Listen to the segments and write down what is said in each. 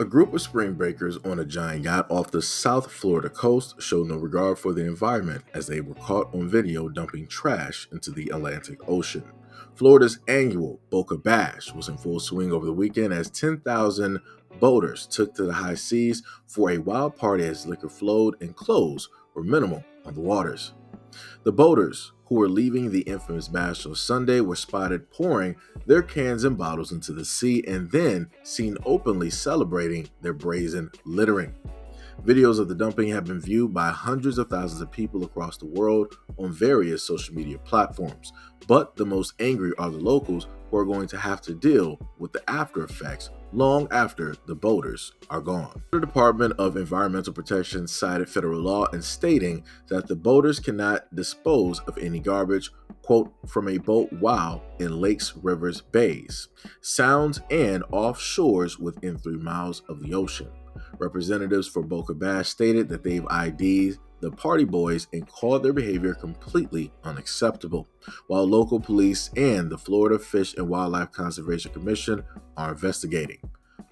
A group of spring breakers on a giant yacht off the South Florida coast showed no regard for the environment as they were caught on video dumping trash into the Atlantic Ocean. Florida's annual Boca Bash was in full swing over the weekend as 10,000 boaters took to the high seas for a wild party as liquor flowed and clothes were minimal on the waters. The boaters, who were leaving the infamous bash on Sunday, were spotted pouring their cans and bottles into the sea and then seen openly celebrating their brazen littering. Videos of the dumping have been viewed by hundreds of thousands of people across the world on various social media platforms. But the most angry are the locals who are going to have to deal with the after effects long after the boaters are gone. The Department of Environmental Protection cited federal law in stating that the boaters cannot dispose of any garbage, quote, from a boat while in lakes, rivers, bays, sounds, and offshores within 3 miles of the ocean. Representatives for Boca Bash stated that they've ID'd the party boys and called their behavior completely unacceptable, while local police and the Florida Fish and Wildlife Conservation Commission are investigating.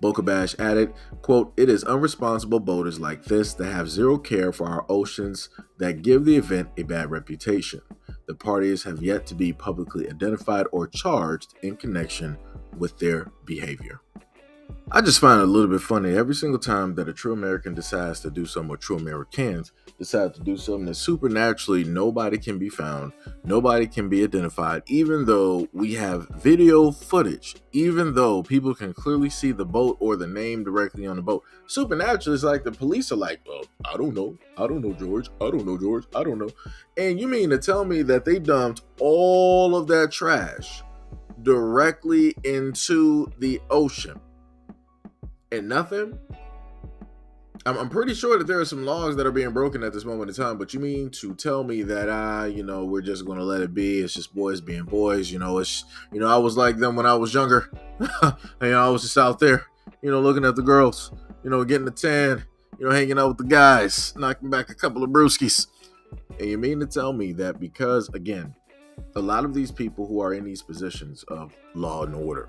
Boca Bash added, quote, "It is unresponsible boaters like this that have zero care for our oceans that give the event a bad reputation. The parties have yet to be publicly identified or charged in connection with their behavior." I just find it a little bit funny every single time that a true American decides to do something, or true Americans decide to do something, that supernaturally nobody can be found, nobody can be identified, even though we have video footage, even though people can clearly see the boat or the name directly on the boat. Supernaturally, it's like the police are like, well, I don't know, George, I don't know. And you mean to tell me that they dumped all of that trash directly into the ocean? And nothing? I'm pretty sure that there are some laws that are being broken at this moment in time, but you mean to tell me that we're just gonna let it be? It's just boys being boys, I was like them when I was younger. I was just out there, looking at the girls, getting a tan, hanging out with the guys, knocking back a couple of brewskis. And you mean to tell me that because, again, a lot of these people who are in these positions of law and order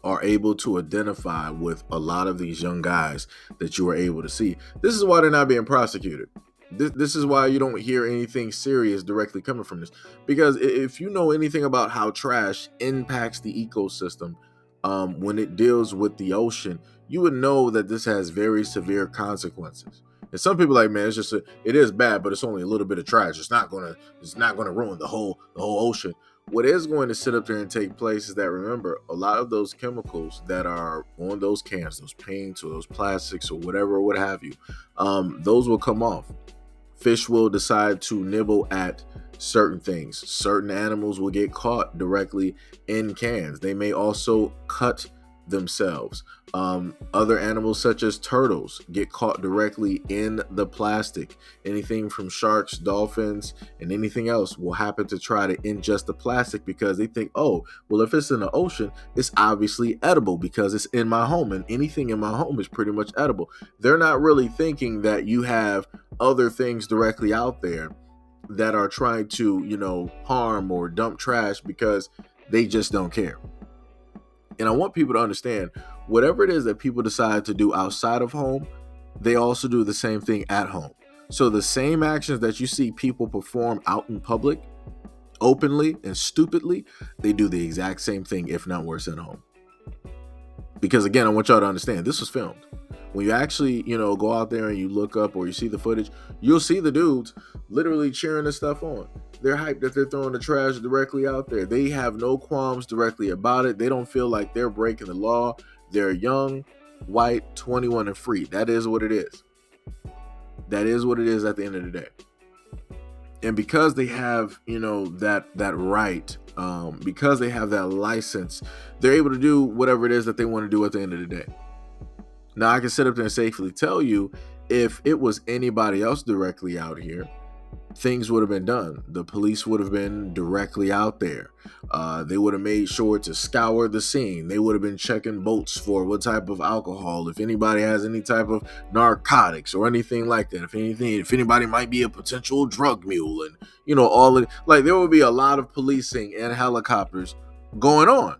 are able to identify with a lot of these young guys that you are able to see. This is why they're not being prosecuted. This is why you don't hear anything serious directly coming from this. Because if you know anything about how trash impacts the ecosystem when it deals with the ocean, you would know that this has very severe consequences. And some people are like, man, it is bad, but it's only a little bit of trash. It's not gonna ruin the whole ocean. What is going to sit up there and take place is that, remember, a lot of those chemicals that are on those cans, those paints or those plastics or whatever, or what have you, those will come off. Fish will decide to nibble at certain things. Certain animals will get caught directly in cans. They may also cut themselves. Other animals such as turtles get caught directly in the plastic. Anything from sharks, dolphins, and anything else will happen to try to ingest the plastic because they think, oh, well, if it's in the ocean, it's obviously edible because it's in my home, and anything in my home is pretty much edible. They're not really thinking that you have other things directly out there that are trying to, harm or dump trash because they just don't care. And I want people to understand, whatever it is that people decide to do outside of home, they also do the same thing at home. So the same actions that you see people perform out in public, openly and stupidly, they do the exact same thing, if not worse, at home. Because again, I want y'all to understand, this was filmed. When you actually, go out there and you look up or you see the footage, you'll see the dudes literally cheering this stuff on. They're hyped that they're throwing the trash directly out there. They have no qualms directly about it. They don't feel like they're breaking the law. They're young, white, 21 and free. That is what it is. That is what it is at the end of the day. And because they have, that right, because they have that license, they're able to do whatever it is that they want to do at the end of the day. Now, I can sit up there and safely tell you, if it was anybody else directly out here, things would have been done. The police would have been directly out there. They would have made sure to scour the scene. They would have been checking boats for what type of alcohol, if anybody has any type of narcotics or anything like that. If anybody might be a potential drug mule, and all of like, there would be a lot of policing and helicopters going on.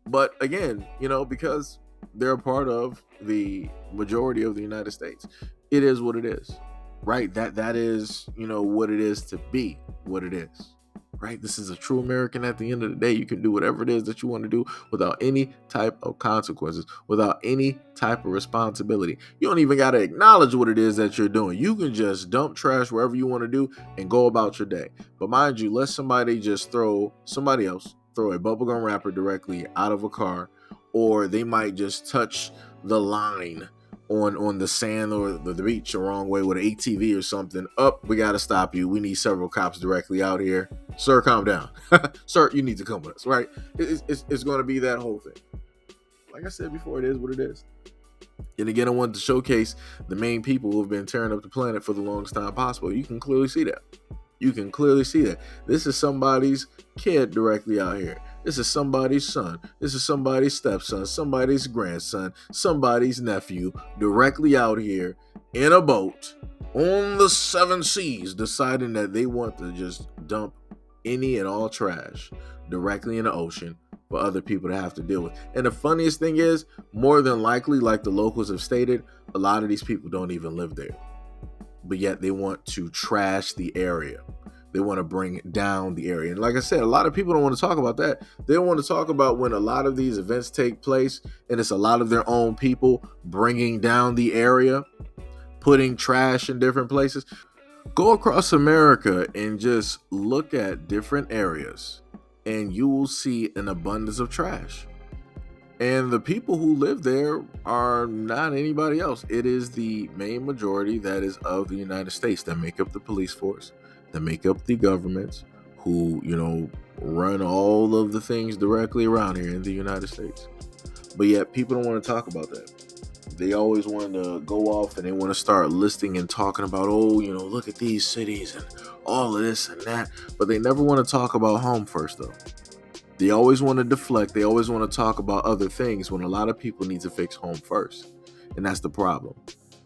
But again, because they're a part of the majority of the United States. It is what it is, right? That is, what it is to be what it is, right? This is a true American. At the end of the day, you can do whatever it is that you want to do without any type of consequences, without any type of responsibility. You don't even got to acknowledge what it is that you're doing. You can just dump trash wherever you want to do and go about your day. But mind you, let somebody throw a bubblegum wrapper directly out of a car, or they might just touch the line on the sand or the beach the wrong way with an ATV or something. We got to stop you. We need several cops directly out here. Sir, calm down. Sir, you need to come with us, right? It's going to be that whole thing. Like I said before, it is what it is. And again, I wanted to showcase the main people who have been tearing up the planet for the longest time possible. You can clearly see that. This is somebody's kid directly out here. This is somebody's son. This is somebody's stepson, somebody's grandson, somebody's nephew directly out here in a boat on the 7 seas, deciding that they want to just dump any and all trash directly in the ocean for other people to have to deal with. And the funniest thing is, more than likely, like the locals have stated, a lot of these people don't even live there. But yet they want to trash the area. They want to bring down the area. And like I said, a lot of people don't want to talk about that. They don't want to talk about when a lot of these events take place and it's a lot of their own people bringing down the area, putting trash in different places. Go across America and just look at different areas and you will see an abundance of trash. And the people who live there are not anybody else. It is the main majority that is of the United States that make up the police force, that make up the governments, who, run all of the things directly around here in the United States. But yet people don't want to talk about that. They always want to go off and they want to start listing and talking about, look at these cities and all of this and that. But they never want to talk about home first, though. They always want to deflect. They always want to talk about other things when a lot of people need to fix home first. And that's the problem.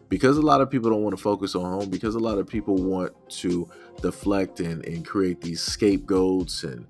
Because a lot of people don't want to focus on home, because a lot of people want to deflect and create these scapegoats and,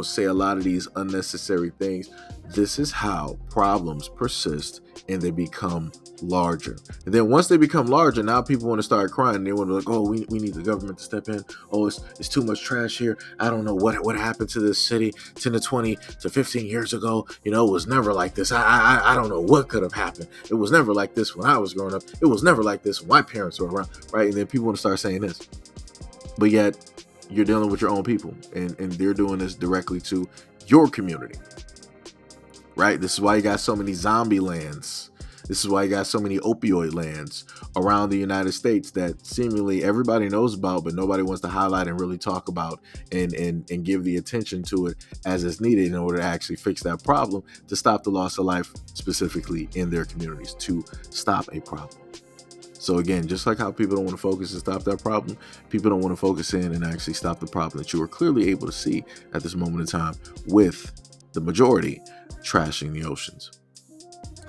say a lot of these unnecessary things. This is how problems persist and they become larger. And then once they become larger, now people want to start crying. They want to be like, oh, we need the government to step in. Oh, it's too much trash here. I don't know what happened to this city 10 to 20 to 15 years ago. It was never like this. I don't know what could have happened. It was never like this when I was growing up. It was never like this when my parents were around, right? And then people want to start saying this. But yet you're dealing with your own people and they're doing this directly to your community, right? This is why you got so many zombie lands. This is why you got so many opioid lands around the United States that seemingly everybody knows about, but nobody wants to highlight and really talk about and give the attention to it as it's needed in order to actually fix that problem, to stop the loss of life specifically in their communities, to stop a problem. So again, just like how people don't want to focus and stop that problem, people don't want to focus in and actually stop the problem that you are clearly able to see at this moment in time with the majority trashing the oceans.